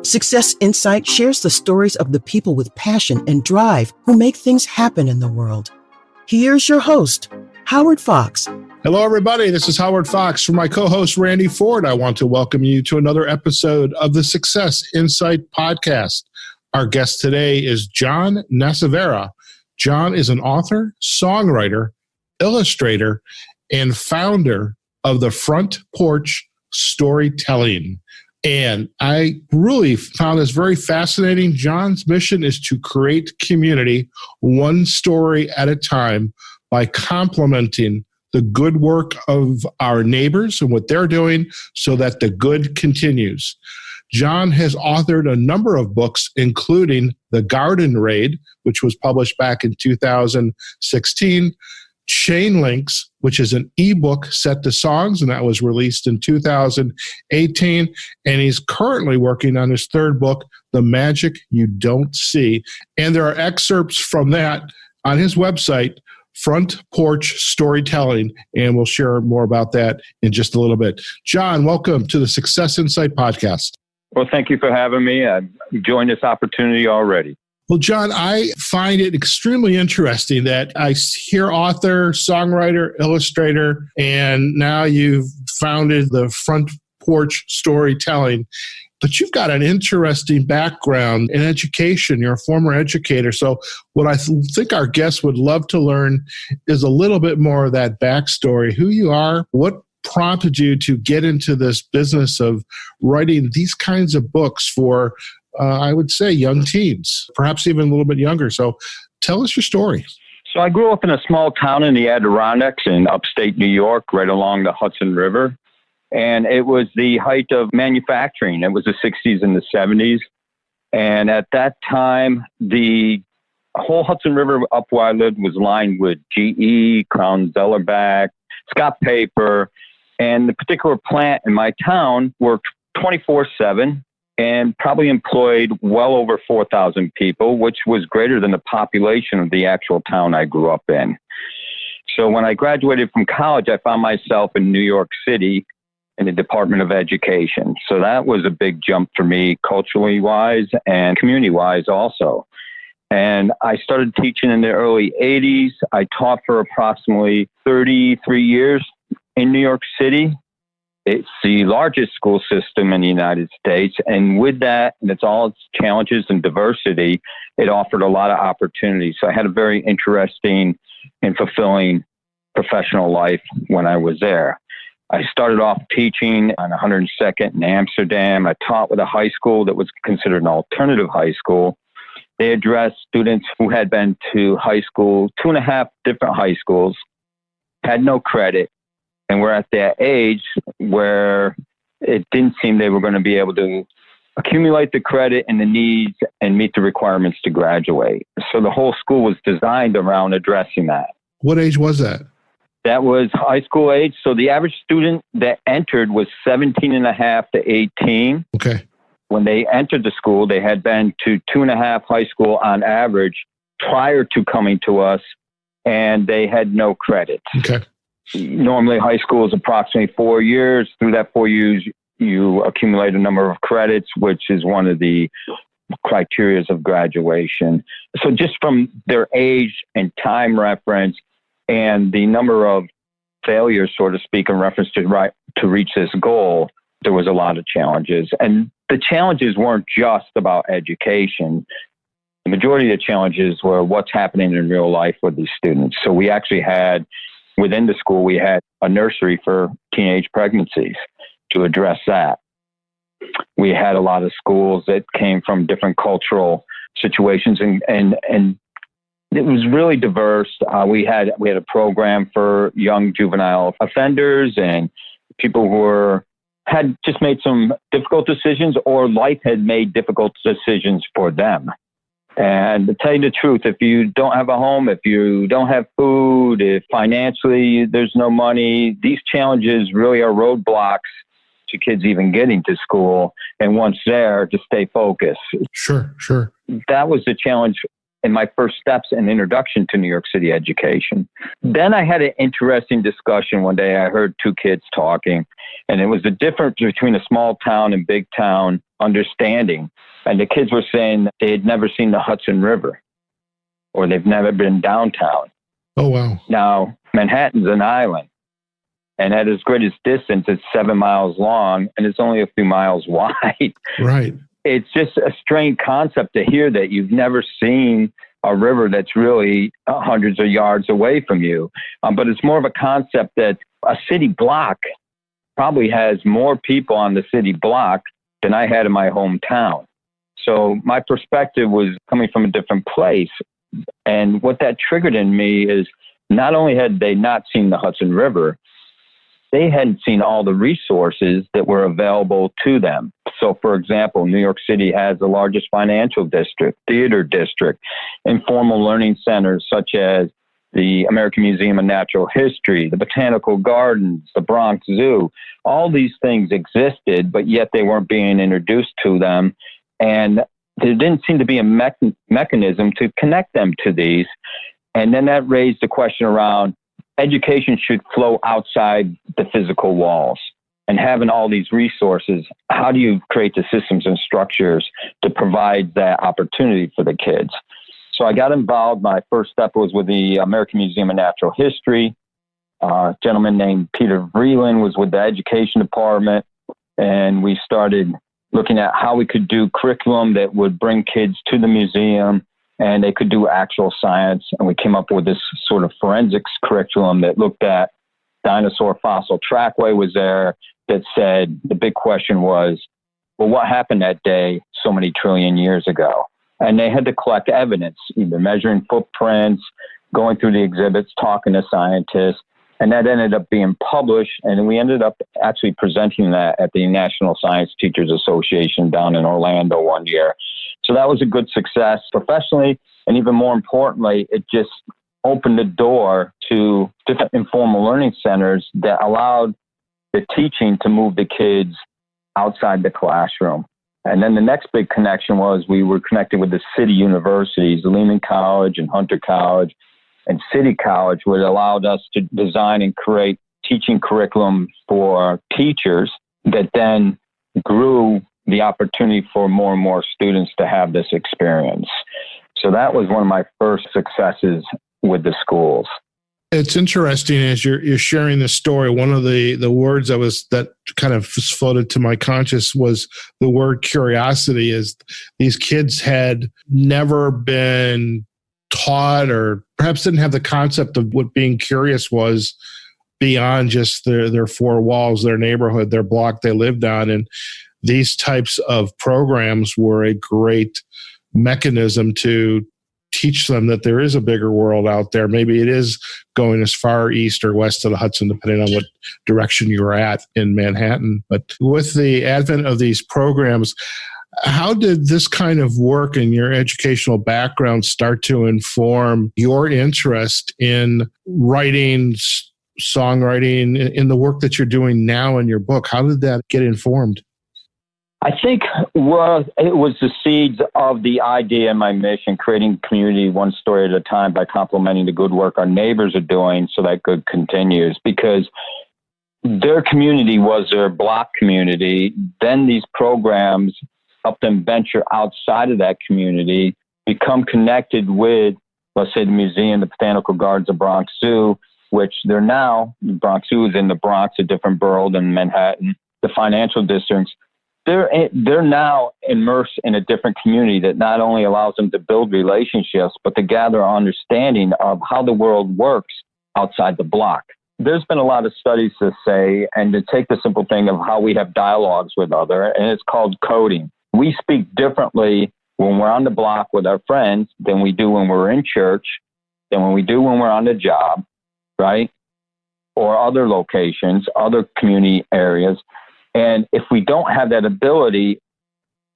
Success Insight shares the stories of the people with passion and drive who make things happen in the world. Here's your host, Howard Fox. Hello, everybody. This is Howard Fox. For my co-host, Randy Ford, I want to welcome you to another episode of the Success Insight podcast. Our guest today is John Nassivera. John is an author, songwriter, illustrator, and founder of the Front Porch Storytelling. And I really found this very fascinating. John's mission is to create community one story at a time by complementing the good work of our neighbors and what they're doing so that the good continues. John has authored a number of books, including The Garden Raid, which was published back in 2016, Chain Links, which is an eBook set to songs, and that was released in 2018. And he's currently working on his third book, The Magic You Don't See. And there are excerpts from that on his website, Front Porch Storytelling, and we'll share more about that in just a little bit. John, welcome to the Success Insight podcast. Well, thank you for having me. I've enjoyed this opportunity already. Well, John, I find it extremely interesting that I hear author, songwriter, illustrator, and now you've founded the Front Porch Storytelling. But you've got an interesting background in education. You're a former educator. So what I think our guests would love to learn is a little bit more of that backstory, who you are, what prompted you to get into this business of writing these kinds of books for, I would say, young teens, perhaps even a little bit younger. So tell us your story. So I grew up in a small town in the Adirondacks in upstate New York, right along the Hudson River. And it was the height of manufacturing. It was the 60s and the 70s. And at that time, the whole Hudson River up where I lived was lined with GE, Crown Zellerbach, Scott Paper. And the particular plant in my town worked 24/7 and probably employed well over 4,000 people, which was greater than the population of the actual town I grew up in. So when I graduated from college, I found myself in New York City in the Department of Education. So that was a big jump for me, culturally wise and community wise also. And I started teaching in the early 80s. I taught for approximately 33 years in New York City. It's the largest school system in the United States. And with that, and it's all its challenges and diversity, it offered a lot of opportunities. So I had a very interesting and fulfilling professional life when I was there. I started off teaching on 102nd in Amsterdam. I taught with a high school that was considered an alternative high school. They addressed students who had been to high school, 2.5 different high schools, had no credit, and were at that age where it didn't seem they were going to be able to accumulate the credit and the needs and meet the requirements to graduate. So the whole school was designed around addressing that. What age was that? That was high school age. So the average student that entered was 17 and a half to 18. Okay. When they entered the school, they had been to 2.5 high school on average prior to coming to us, and they had no credits. Okay. Normally, high school is approximately 4 years. Through that 4 years, you accumulate a number of credits, which is one of the criteria of graduation. So just from their age and time reference and the number of failures, so to speak, in reference to reach this goal, there was a lot of challenges. And the challenges weren't just about education. The majority of the challenges were what's happening in real life with these students. So we actually had, within the school, we had a nursery for teenage pregnancies to address that. We had a lot of schools that came from different cultural situations, and it was really diverse. We had a program for young juvenile offenders and people who had just made some difficult decisions, or life had made difficult decisions for them. And to tell you the truth, if you don't have a home, if you don't have food, if financially there's no money, these challenges really are roadblocks to kids even getting to school. And once there, to stay focused. Sure. That was the challenge in my first steps and introduction to New York City education. Then I had an interesting discussion one day. I heard two kids talking, and it was the difference between a small town and big town understanding. And the kids were saying they had never seen the Hudson River or they've never been downtown. Oh, wow. Now, Manhattan's an island. And at its greatest distance, it's 7 miles long and it's only a few miles wide. Right. It's just a strange concept to hear that you've never seen a river that's really hundreds of yards away from you. But it's more of a concept that a city block probably has more people on the city block than I had in my hometown. So my perspective was coming from a different place. And what that triggered in me is not only had they not seen the Hudson River, they hadn't seen all the resources that were available to them. So, for example, New York City has the largest financial district, theater district, informal learning centers such as the American Museum of Natural History, the Botanical Gardens, the Bronx Zoo. All these things existed, but yet they weren't being introduced to them. And there didn't seem to be a mechanism to connect them to these. And then that raised the question around education should flow outside the physical walls. And having all these resources, how do you create the systems and structures to provide that opportunity for the kids? So I got involved. My first step was with the American Museum of Natural History. A gentleman named Peter Vreeland was with the education department. And we started looking at how we could do curriculum that would bring kids to the museum and they could do actual science. And we came up with this sort of forensics curriculum that looked at dinosaur fossil trackway was there that said the big question was, well, what happened that day so many trillion years ago? And they had to collect evidence, either measuring footprints, going through the exhibits, talking to scientists. And that ended up being published. And we ended up actually presenting that at the National Science Teachers Association down in Orlando one year. So that was a good success professionally. And even more importantly, it just opened the door to different informal learning centers that allowed the teaching to move the kids outside the classroom. And then the next big connection was we were connected with the city universities, Lehman College and Hunter College and City College, which allowed us to design and create teaching curriculum for teachers that then grew the opportunity for more and more students to have this experience. So that was one of my first successes with the schools. It's interesting as you're sharing this story. One of the words that kind of floated to my conscious was the word curiosity. Is these kids had never been taught or perhaps didn't have the concept of what being curious was beyond just their four walls, their neighborhood, their block they lived on. And these types of programs were a great mechanism to teach them that there is a bigger world out there. Maybe it is going as far east or west of the Hudson, depending on what direction you're at in Manhattan. But with the advent of these programs, how did this kind of work in your educational background start to inform your interest in writing, songwriting, in the work that you're doing now in your book? How did that get informed? I think it was the seeds of the idea and my mission, creating community one story at a time by complementing the good work our neighbors are doing so that good continues. Because their community was their block community. Then these programs help them venture outside of that community, become connected with, let's say, the museum, the Botanical Gardens, the Bronx Zoo, which they're now, the Bronx Zoo is in the Bronx, a different borough than Manhattan, the financial districts. They're now immersed in a different community that not only allows them to build relationships, but to gather understanding of how the world works outside the block. There's been a lot of studies to say, and to take the simple thing of how we have dialogues with other, and it's called coding. We speak differently when we're on the block with our friends than we do when we're in church, than when we do when we're on the job, right? Or other locations, other community areas. And if we don't have that ability,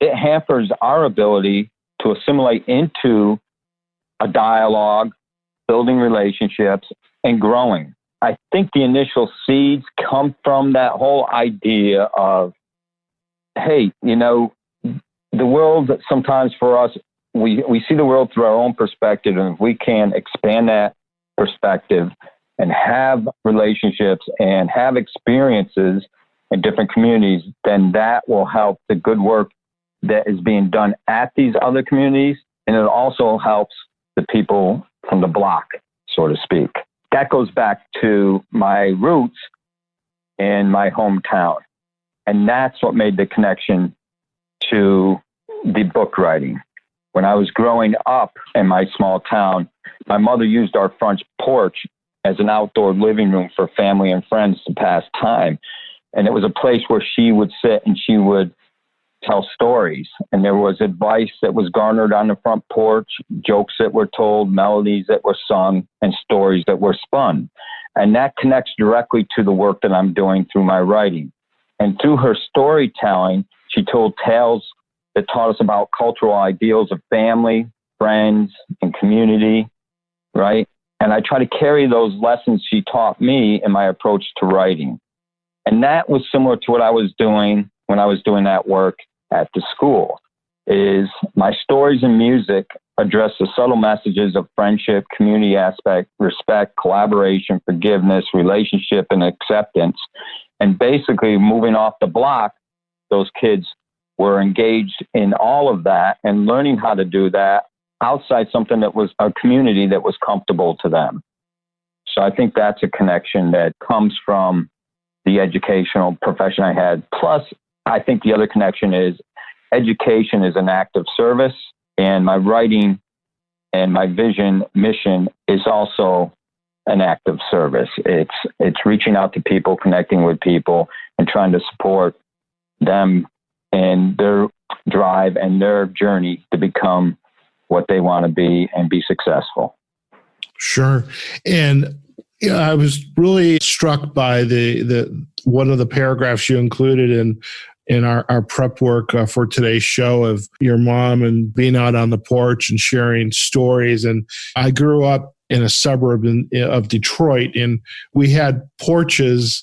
it hampers our ability to assimilate into a dialogue, building relationships, and growing. I think the initial seeds come from that whole idea of, hey, the world sometimes for us, we see the world through our own perspective. And if we can expand that perspective and have relationships and have experiences in different communities, then that will help the good work that is being done at these other communities, and it also helps the people from the block, so to speak. That goes back to my roots in my hometown. And that's what made the connection to the book writing. When I was growing up in my small town, my mother used our front porch as an outdoor living room for family and friends to pass time. And it was a place where she would sit and she would tell stories. And there was advice that was garnered on the front porch, jokes that were told, melodies that were sung, and stories that were spun. And that connects directly to the work that I'm doing through my writing. And through her storytelling, she told tales that taught us about cultural ideals of family, friends, and community, right? And I try to carry those lessons she taught me in my approach to writing. And that was similar to what I was doing when I was doing that work at the school, is my stories and music address the subtle messages of friendship, community aspect, respect, collaboration, forgiveness, relationship, and acceptance. And basically moving off the block, those kids were engaged in all of that and learning how to do that outside something that was a community that was comfortable to them. So I think that's a connection that comes from the educational profession I had. Plus, I think the other connection is education is an act of service, and my writing and my vision mission is also an act of service. It's reaching out to people, connecting with people, and trying to support them in their drive and their journey to become what they want to be and be successful. Sure. And I was really struck by the one of the paragraphs you included in our prep work for today's show of your mom and being out on the porch and sharing stories. And I grew up in a suburb of Detroit, and we had porches,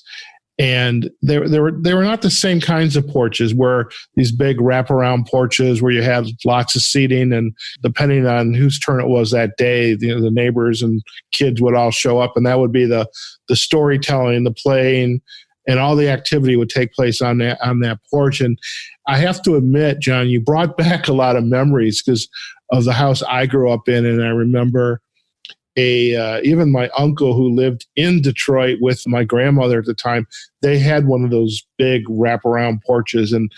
and they were not the same kinds of porches, where these big wraparound porches where you had lots of seating, and depending on whose turn it was that day, the neighbors and kids would all show up, and that would be the storytelling, the playing, and all the activity would take place on that porch. And I have to admit, John, you brought back a lot of memories because of the house I grew up in, and I remember even my uncle who lived in Detroit with my grandmother at the time, they had one of those big wraparound porches. And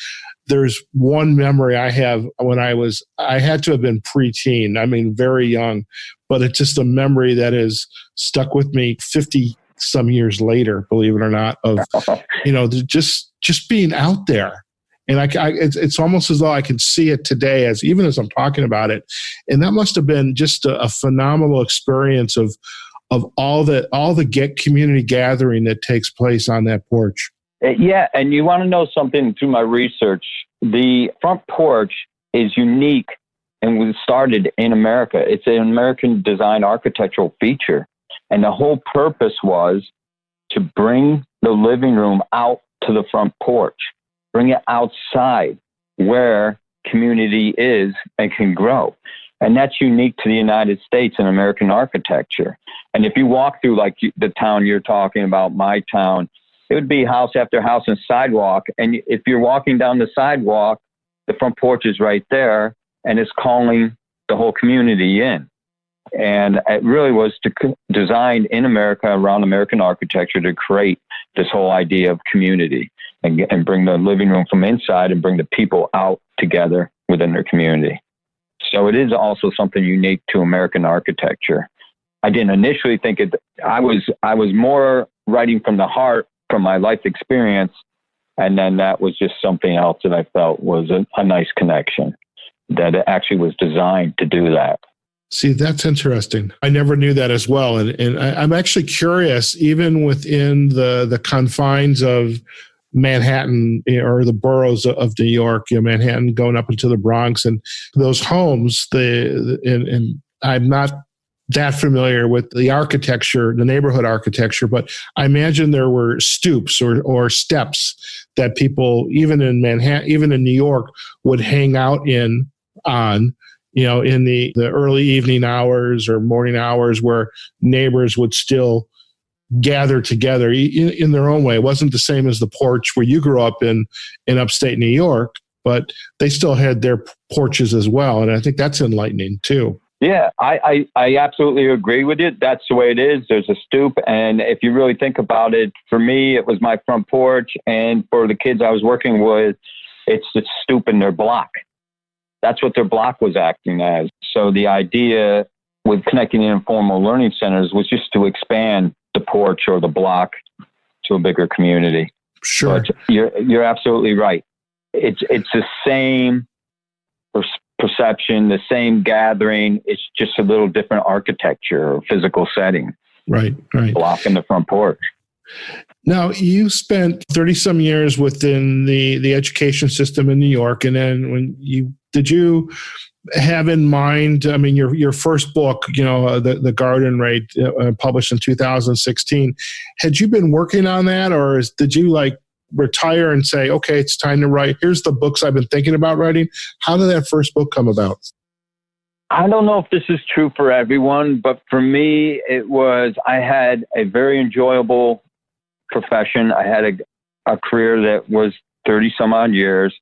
there's one memory I have when I had to have been preteen. I mean, very young, but it's just a memory that is stuck with me 50 some years later, believe it or not, of, just being out there. And it's almost as though I can see it today, even as I'm talking about it. And that must have been just a phenomenal experience of all the community gathering that takes place on that porch. Yeah, and you want to know something through my research? The front porch is unique and was started in America. It's an American design architectural feature. And the whole purpose was to bring the living room out to the front porch. Bring it outside where community is and can grow. And that's unique to the United States and American architecture. And if you walk through like the town you're talking about, my town, it would be house after house and sidewalk. And if you're walking down the sidewalk, the front porch is right there and it's calling the whole community in. And it really was designed in America around American architecture to create this whole idea of community and bring the living room from inside and bring the people out together within their community. So it is also something unique to American architecture. I didn't initially think it. I was more writing from the heart, from my life experience, and then that was just something else that I felt was a nice connection, that it actually was designed to do that. See, that's interesting. I never knew that as well. And I'm actually curious, even within the confines of Manhattan or the boroughs of New York, Manhattan going up into the Bronx, and those homes, and I'm not that familiar with the architecture, the neighborhood architecture, but I imagine there were stoops or steps that people, even in Manhattan, even in New York, would hang out on, in the early evening hours or morning hours, where neighbors would still gather together in their own way. It wasn't the same as the porch where you grew up in upstate New York, but they still had their porches as well. And I think that's enlightening too. Yeah, I absolutely agree with you. That's the way it is. There's a stoop. And if you really think about it, for me, it was my front porch. And for the kids I was working with, it's the stoop in their block. That's what their block was acting as. So the idea with connecting informal learning centers was just to expand the porch or the block to a bigger community. Sure. But you're absolutely right. It's the same perception, the same gathering. It's just a little different architecture or physical setting. Right. Blocking the front porch. Now, you spent 30 some years within the education system in New York. And then did you have in mind, I mean, your first book, the Garden Raid, published in 2016, had you been working on that, or did you retire and say, okay, it's time to write? Here's the books I've been thinking about writing. How did that first book come about? I don't know if this is true for everyone, but for me, I had a very enjoyable profession. I had a career that was 30 some odd years.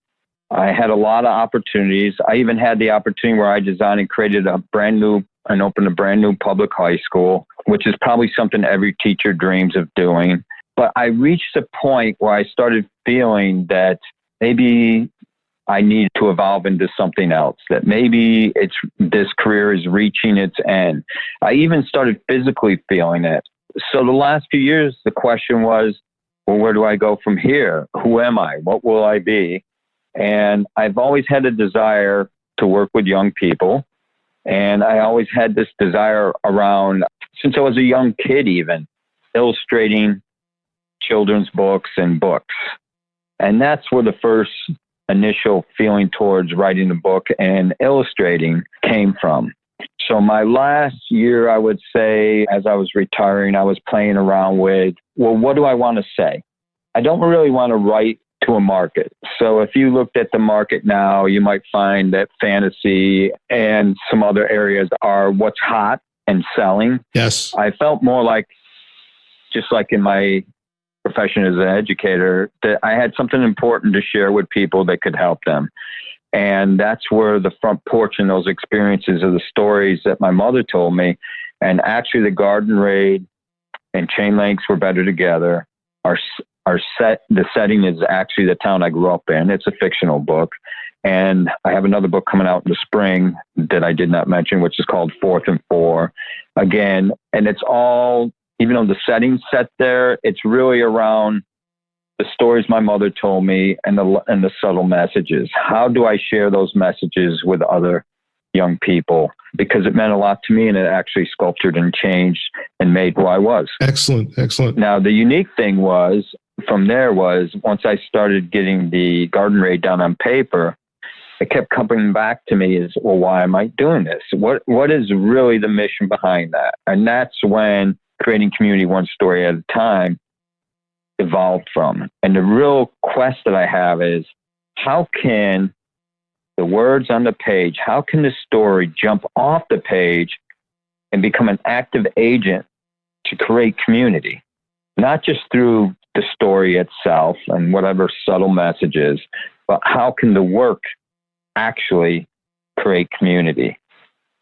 I had a lot of opportunities. I even had the opportunity where I designed and created and opened a brand new public high school, which is probably something every teacher dreams of doing. But I reached a point where I started feeling that maybe I need to evolve into something else, that maybe this career is reaching its end. I even started physically feeling it. So the last few years, the question was, well, where do I go from here? Who am I? What will I be? And I've always had a desire to work with young people. And I always had this desire around, since I was a young kid even, illustrating children's books and books. And that's where the first initial feeling towards writing a book and illustrating came from. So my last year, I would say, as I was retiring, I was playing around with, well, what do I want to say? I don't really want to write to a market. So if you looked at the market now, you might find that fantasy and some other areas are what's hot and selling. Yes. I felt more like, just like in my profession as an educator, that I had something important to share with people that could help them. And that's where the front porch and those experiences of the stories that my mother told me, and actually the Garden Raid and Chain Links Were Better Together, the setting is actually the town I grew up in. It's a fictional book. And I have another book coming out in the spring that I did not mention, which is called 4th and 4. Again, and it's all, even though the setting's set there, it's really around the stories my mother told me and the subtle messages. How do I share those messages with other young people? Because it meant a lot to me, and it actually sculptured and changed and made who I was. Excellent. Now, the unique thing was, from there was, once I started getting the Garden Raid down on paper, it kept coming back to me as, well, why am I doing this? What is really the mission behind that? And that's when creating community one story at a time evolved from. And the real quest that I have is, how can the words on the page, how can the story jump off the page and become an active agent to create community? Not just through the story itself and whatever subtle messages, but how can the work actually create community?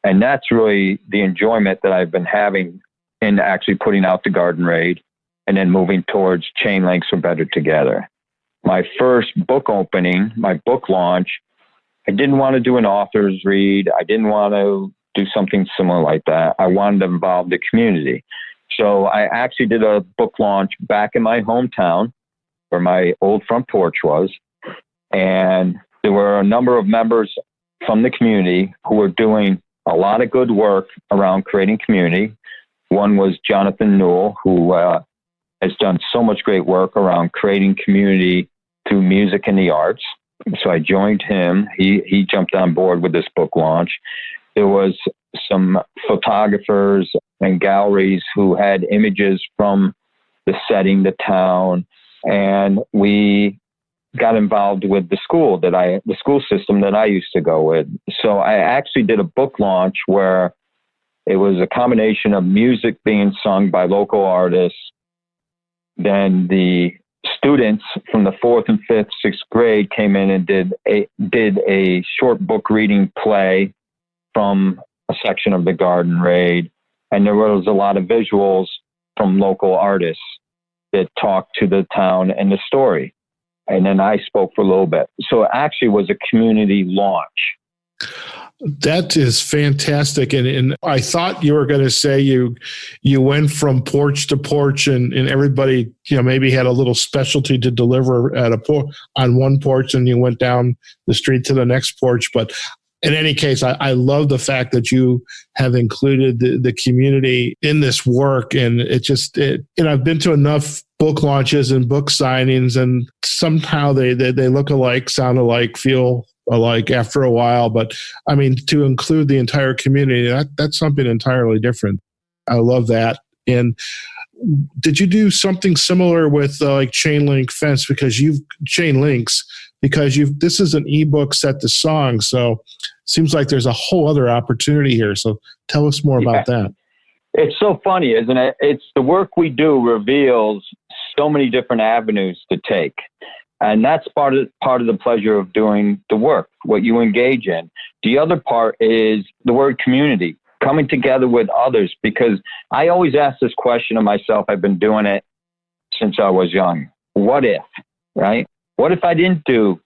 And that's really the enjoyment that I've been having in actually putting out the Garden Raid and then moving towards Chain Links Were Better Together. My first book opening, my book launch, I didn't want to do an author's read. I didn't want to do something similar like that. I wanted to involve the community. So I actually did a book launch back in my hometown where my old front porch was. And there were a number of members from the community who were doing a lot of good work around creating community. One was Jonathan Newell, who has done so much great work around creating community through music and the arts. So I joined him. He jumped on board with this book launch. There was some photographers and galleries who had images from the setting, the town, and we got involved with the school system that I used to go with. So I actually did a book launch where it was a combination of music being sung by local artists, then the students from the 4th and 5th, 6th grade came in and did a short book reading play from a section of the Garden Raid. And there was a lot of visuals from local artists that talked to the town and the story. And then I spoke for a little bit. So it actually was a community launch. That is fantastic. And I thought you were going to say you went from porch to porch and everybody, maybe had a little specialty to deliver at on one porch and you went down the street to the next porch. But in any case, I love the fact that you have included the community in this work. And I've been to enough book launches and book signings, and somehow they look alike, sound alike, feel alike after a while. But I mean, to include the entire community, that's something entirely different. I love that. And did you do something similar with like chain link fence? Because this is an ebook set to song. So it seems like there's a whole other opportunity here. So tell us more about that. It's so funny, isn't it? It's the work we do reveals so many different avenues to take. And that's part of the pleasure of doing the work, what you engage in. The other part is the word community, coming together with others, because I always ask this question of myself. I've been doing it since I was young. What if, right? What if I didn't do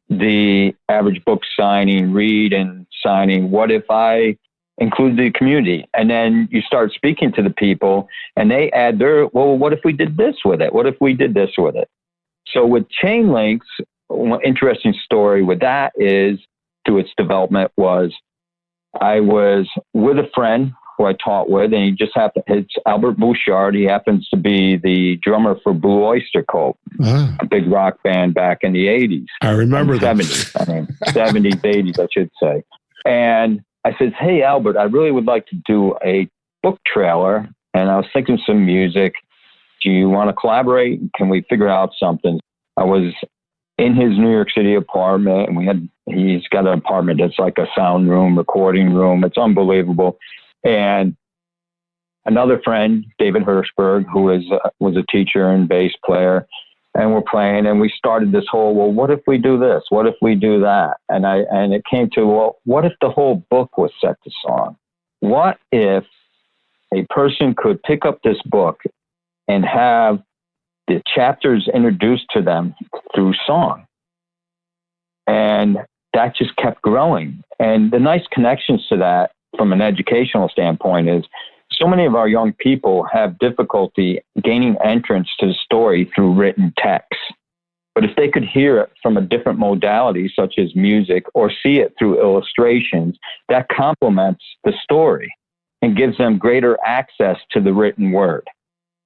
the average book signing, read and signing? What if I included the community? And then you start speaking to the people and they add what if we did this with it? What if we did this with it? So with chain links, one interesting story with that is, through its development, was I was with a friend who I taught with, and it's Albert Bouchard. He happens to be the drummer for Blue Oyster Cult, a big rock band back in the 80s. I remember that. 70s, 80s, I should say. And I said, hey, Albert, I really would like to do a book trailer, and I was thinking some music. Do you want to collaborate? Can we figure out something? I was in his New York City apartment, and he's got an apartment that's like a sound room, recording room. It's unbelievable. And another friend, David Hirschberg, who was a teacher and bass player, and we're playing, and we started this whole, what if we do this? What if we do that? And it came to, what if the whole book was set to song? What if a person could pick up this book and have the chapters introduced to them through song? And that just kept growing. And the nice connections to that from an educational standpoint is so many of our young people have difficulty gaining entrance to the story through written text. But if they could hear it from a different modality, such as music, or see it through illustrations, that complements the story and gives them greater access to the written word.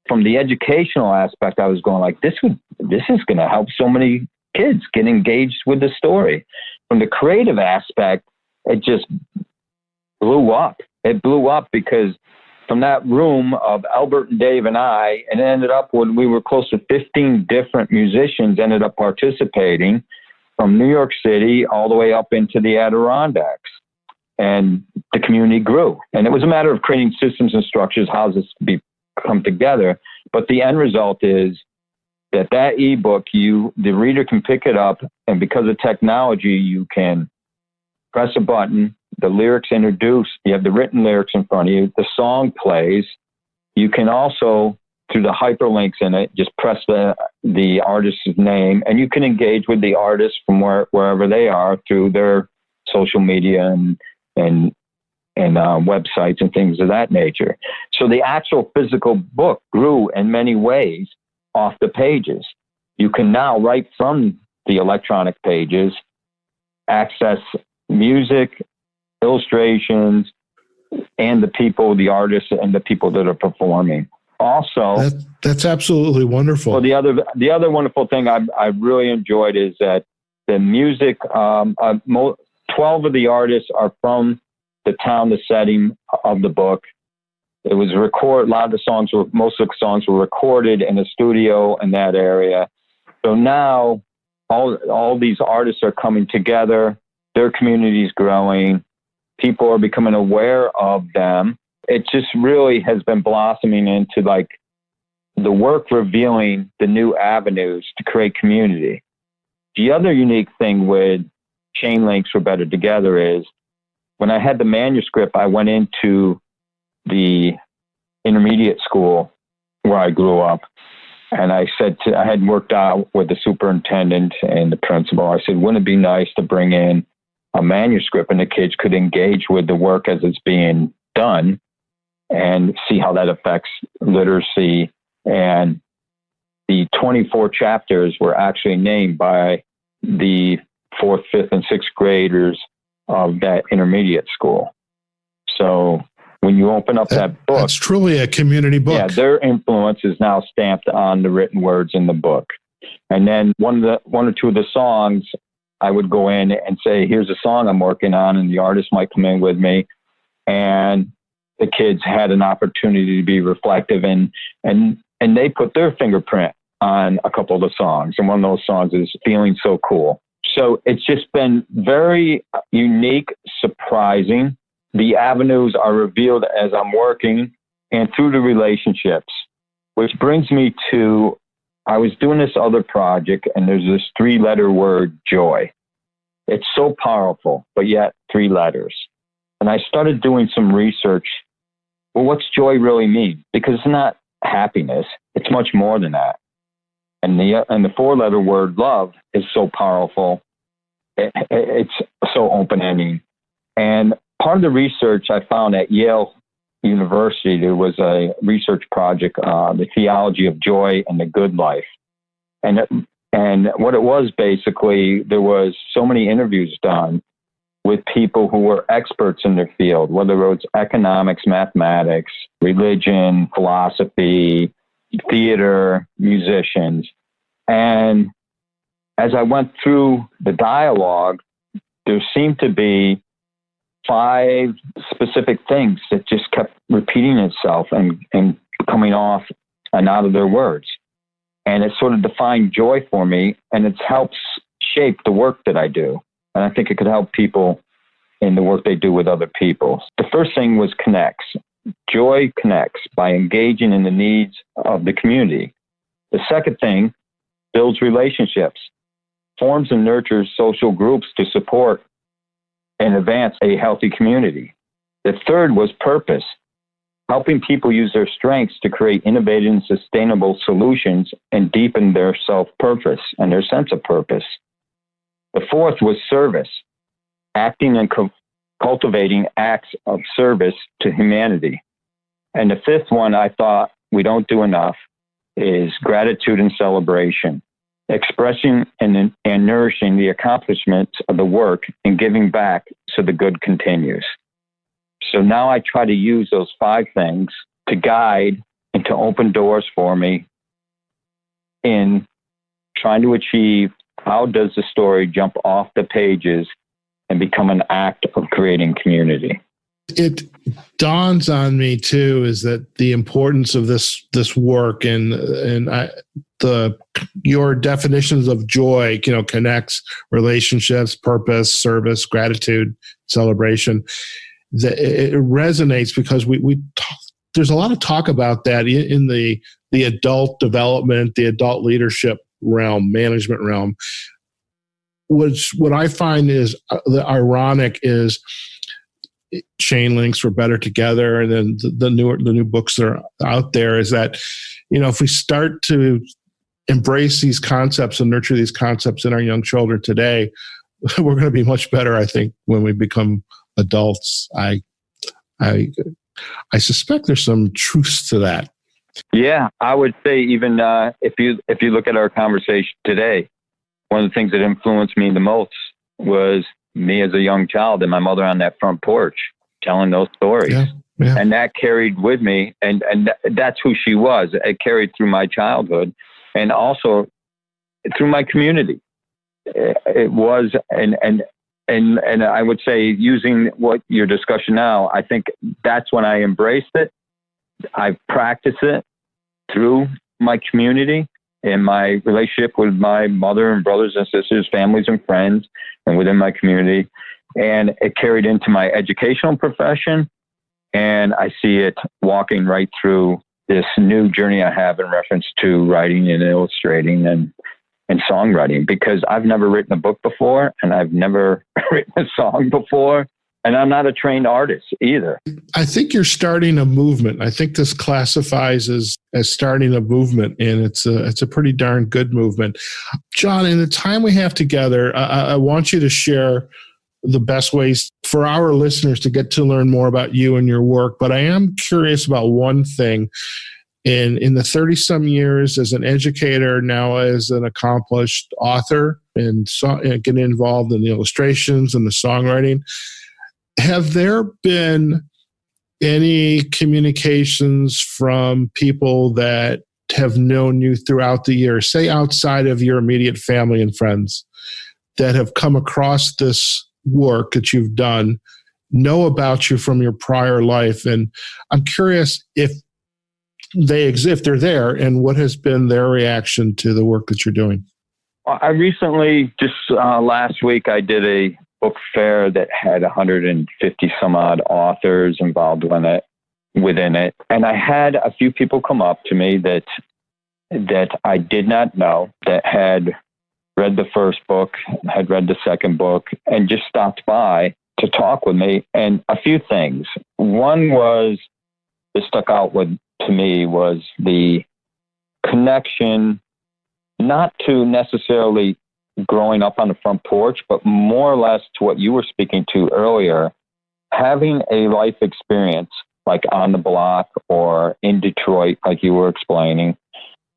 From the educational aspect, I was going like, this is going to help so many kids get engaged with the story. From the creative aspect, it just blew up. It blew up because from that room of Albert and Dave and I, it ended up when we were close to 15 different musicians ended up participating from New York City all the way up into the Adirondacks. And the community grew. And it was a matter of creating systems and structures, how this come together. But the end result is that ebook, the reader can pick it up, and because of technology, you can press a button, the lyrics introduced, you have the written lyrics in front of you, the song plays. You can also, through the hyperlinks in it, just press the artist's name, and you can engage with the artist from wherever they are through their social media and websites and things of that nature. So the actual physical book grew in many ways off the pages. You can now, right from the electronic pages, access music, illustrations, and the artists and the people that are performing. Also, that's absolutely wonderful. Well, the other wonderful thing I really enjoyed is that the music, 12 of the artists are from the town, the setting of the book. It was most of the songs were recorded in a studio in that area. So now all these artists are coming together. Their community is growing. People are becoming aware of them. It just really has been blossoming into like the work revealing the new avenues to create community. The other unique thing with Chain Links for Better Together is when I had the manuscript, I went into the intermediate school where I grew up. And I had worked out with the superintendent and the principal. I said, wouldn't it be nice to bring in a manuscript and the kids could engage with the work as it's being done and see how that affects literacy. And the 24 chapters were actually named by the 4th, 5th, and 6th graders of that intermediate school. So when you open up that book, that's truly a community book. Yeah, their influence is now stamped on the written words in the book. And then one or two of the songs, I would go in and say, here's a song I'm working on, and the artist might come in with me. And the kids had an opportunity to be reflective, and they put their fingerprint on a couple of the songs. And one of those songs is Feeling So Cool. So it's just been very unique, surprising. The avenues are revealed as I'm working and through the relationships, which brings me to, I was doing this other project and there's this 3-letter word, joy. It's so powerful, but yet 3 letters. And I started doing some research. Well, what's joy really mean? Because it's not happiness. It's much more than that. And the 4-letter word, love, is so powerful. It's so open-ending. And part of the research I found at Yale University, there was a research project, the theology of joy and the good life. And what it was basically, there was so many interviews done with people who were experts in their field, whether it was economics, mathematics, religion, philosophy, theater, musicians. And as I went through the dialogue, there seemed to be 5 specific things that just kept repeating itself and coming off and out of their words. And it sort of defined joy for me, and it helps shape the work that I do. And I think it could help people in the work they do with other people. The first thing was connects. Joy connects by engaging in the needs of the community. The second thing, builds relationships, forms and nurtures social groups to support and advance a healthy community. The third was purpose, helping people use their strengths to create innovative and sustainable solutions and deepen their self-purpose and their sense of purpose. The fourth was service, acting and cultivating acts of service to humanity. And the fifth one I thought we don't do enough is gratitude and celebration, expressing and nourishing the accomplishments of the work and giving back so the good continues. So now I try to use those 5 things to guide and to open doors for me in trying to achieve how does the story jump off the pages and become an act of creating community. It dawns on me too is that the importance of this work and your definitions of joy, connects, relationships, purpose, service, gratitude, celebration. That it resonates because we talk, there's a lot of talk about that in the adult development, the adult leadership realm, management realm. What I find is the ironic is Chain Links for Better Together, and then the new books that are out there is that, if we start to embrace these concepts and nurture these concepts in our young children today, we're going to be much better, I think, when we become adults. I suspect there's some truth to that. Yeah, I would say even if you look at our conversation today, one of the things that influenced me the most was me as a young child and my mother on that front porch telling those stories. Yeah, yeah. And that carried with me, and that's who she was. It carried through my childhood and also through my community. It was, and I would say, using what your discussion now, I think that's when I embraced it. I've practiced it through my community and my relationship with my mother and brothers and sisters, families and friends, and within my community. And it carried into my educational profession. And I see it walking right through this new journey I have in reference to writing and illustrating and songwriting, because I've never written a book before and I've never written a song before. And I'm not a trained artist either. I think you're starting a movement. I think this classifies as starting a movement, and it's a pretty darn good movement. John, in the time we have together, I want you to share the best ways for our listeners to get to learn more about you and your work. But I am curious about one thing. In the 30-some years as an educator, now as an accomplished author, and getting involved in the illustrations and the songwriting, have there been any communications from people that have known you throughout the years, say outside of your immediate family and friends, that have come across this work that you've done, know about you from your prior life? And I'm curious if they exist, if they're there, and what has been their reaction to the work that you're doing? I recently, just last week, I did a book fair that had 150 some odd authors involved within it. And I had a few people come up to me that I did not know, that had read the first book, had read the second book, and just stopped by to talk with me. And a few things. One was, that stuck out to me was the connection, not to necessarily growing up on the front porch, but more or less to what you were speaking to earlier, having a life experience like on the block or in Detroit, like you were explaining,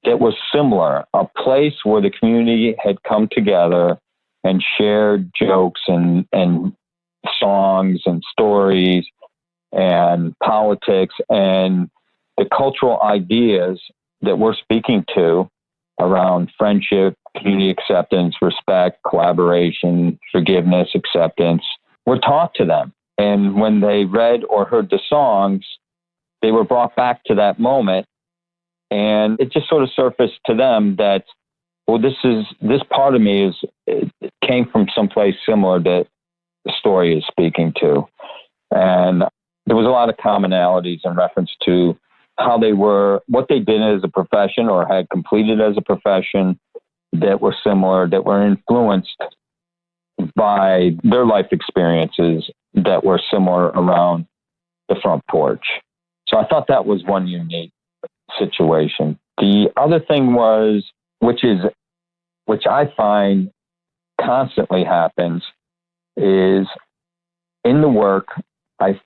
that was similar, a place where the community had come together and shared jokes and songs and stories and politics and the cultural ideas that we're speaking to around friendship, community acceptance, respect, collaboration, forgiveness, acceptance, were taught to them. And when they read or heard the songs, they were brought back to that moment. And it just sort of surfaced to them that, well, this part of me it came from someplace similar that the story is speaking to. And there was a lot of commonalities in reference to how they were, what they did as a profession or had completed as a profession that were similar, that were influenced by their life experiences that were similar around the front porch. So I thought that was one unique situation. The other thing was, which I find constantly happens, is in the work, I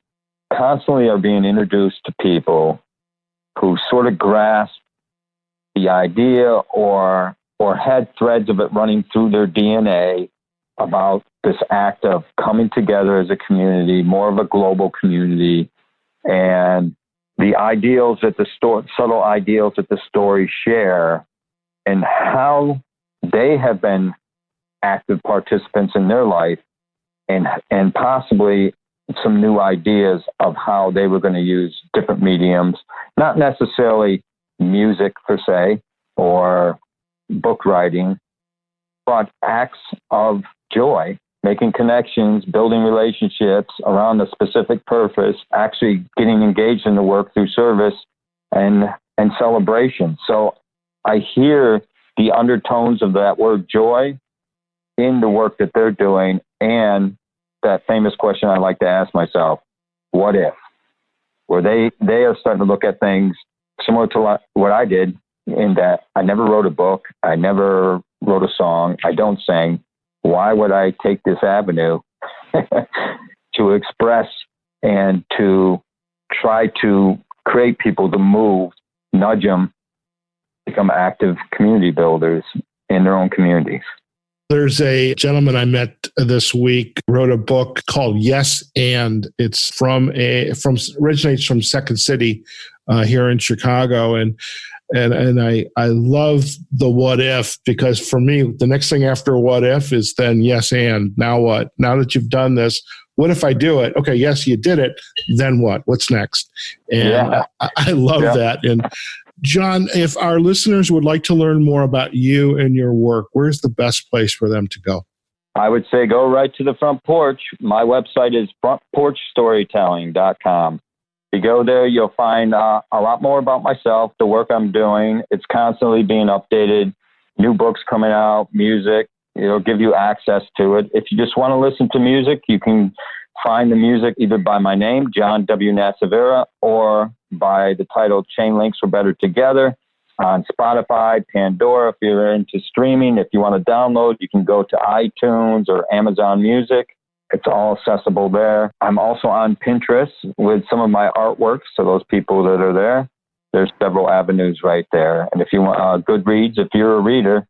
constantly are being introduced to people who sort of grasp the idea or had threads of it running through their DNA about this act of coming together as a community, more of a global community, and the ideals that subtle ideals that the stories share, and how they have been active participants in their life, and possibly some new ideas of how they were going to use different mediums, not necessarily music per se or book writing, but acts of joy, making connections, building relationships around a specific purpose, actually getting engaged in the work through service and celebration. So I hear the undertones of that word joy in the work that they're doing, and that famous question I like to ask myself, what if? Where they are starting to look at things similar to what I did, in that I never wrote a book, I never wrote a song, I don't sing. Why would I take this avenue to express and to try to create people to move, nudge them, become active community builders in their own communities? There's a gentleman I met this week, wrote a book called Yes and. It's originates from Second City here in Chicago, and I love the what if, because for me the next thing after what if is then yes and. Now what? Now that you've done this, what if I do it? Okay, yes, you did it. Then what? What's next? And I love that. And John, if our listeners would like to learn more about you and your work, where's the best place for them to go? I would say go right to the front porch. My website is frontporchstorytelling.com. you go there, you'll find a lot more about myself, the work I'm doing. It's constantly being updated, new books coming out, music. It'll give you access to it. If you just want to listen to music, you can find the music either by my name, John W. Nassivera, or by the title Chain Links Were Better Together on Spotify, Pandora. If you're into streaming, if you want to download, you can go to iTunes or Amazon Music. It's all accessible there. I'm also on Pinterest with some of my artwork. So those people that are there, there's several avenues right there. And if you want Goodreads, if you're a reader,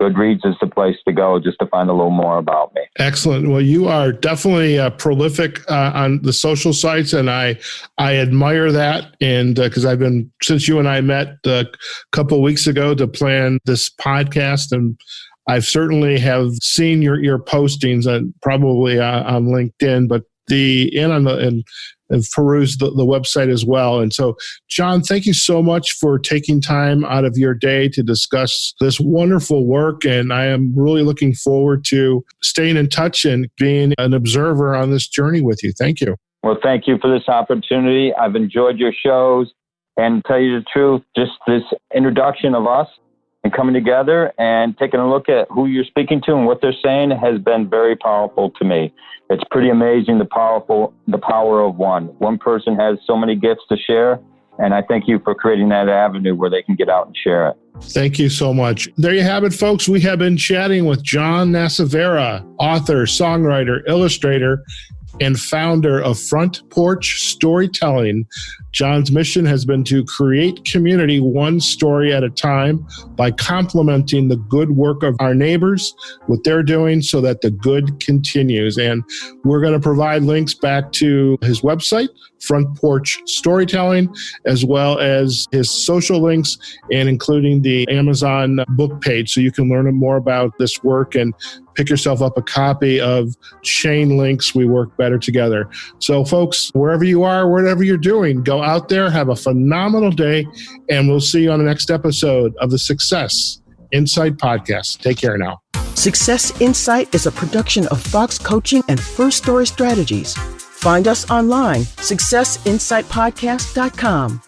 Goodreads is the place to go just to find a little more about me. Excellent. Well, you are definitely prolific on the social sites, and I admire that. And because I've been, since you and I met a couple of weeks ago to plan this podcast, and I've certainly have seen your postings probably on LinkedIn, but and peruse the website as well. And so, John, thank you so much for taking time out of your day to discuss this wonderful work. And I am really looking forward to staying in touch and being an observer on this journey with you. Thank you. Well, thank you for this opportunity. I've enjoyed your shows, and to tell you the truth, just this introduction of us and coming together and taking a look at who you're speaking to and what they're saying has been very powerful to me. It's pretty amazing the power of one. One person has so many gifts to share, and I thank you for creating that avenue where they can get out and share it. Thank you so much. There you have it, folks. We have been chatting with John Nassivera, author, songwriter, illustrator, and founder of Front Porch Storytelling. John's mission has been to create community one story at a time by complementing the good work of our neighbors, what they're doing, so that the good continues. And we're going to provide links back to his website, Front Porch Storytelling, as well as his social links, and including the Amazon book page, so you can learn more about this work and pick yourself up a copy of Chain Links, We Work Better Together. So folks, wherever you are, whatever you're doing, go out there, have a phenomenal day, and we'll see you on the next episode of the Success Insight Podcast. Take care now. Success Insight is a production of Fox Coaching and First Story Strategies. Find us online, successinsightpodcast.com.